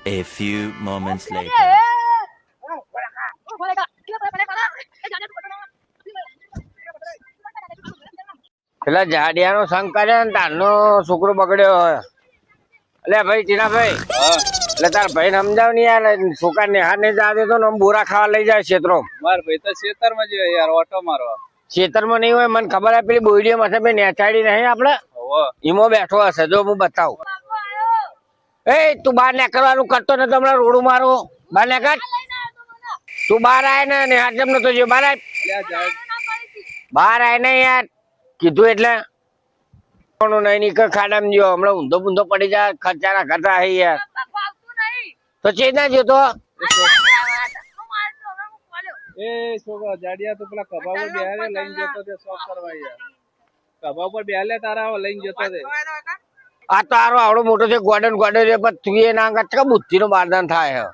A few moments later. પેલા જાડિયાનો સંગ કરે ને તારનો છોકરો બગડ્યો હોય. એટલે ભાઈ ટીનાભાઈ, એટલે તાર ભાઈ સમજાવ ને યાર, છોકરા નિહાર ને જા દે તો ને આમ બોરા ખાવા લઈ જાય ક્ષેત્રો. માર ભાઈ તો ખેતરમાં જ યાર ઓટો મારવા. ખેતરમાં નહીં હોય, મને ખબર હે પેલી બોયડીઓ માથે ભાઈ નેચાડી નહીં આપડે ઈમો બેઠો હશે. જો હું બતાવું. એ તું બહાર નીકળવાનું કરતો ને તો હમણાં રોડું મારો બહાર નીકળ. તું બહાર આય ને નિહાર જેમ નતો જો બહાર આય. બહાર આય ને યાર કીધું એટલે નહીં નીકળ ખાડામાં જો હમણાં ઊંધો બૂંધો પડી જાય ખર્ચાના ખર્ચા હે યાર. તો ચેના જતો એ છોકરા જાડિયા તો પેલા કબા પર બેહારે લઈને જતો તે શોખ કરવા યાર. કબા પર બેહાલે તારા લઈને જતો તે. આ તારો આવડો મોટો છે ગોડન ગોડન છે પણ તું એ ના બુદ્ધિ નું બારદાન થાય.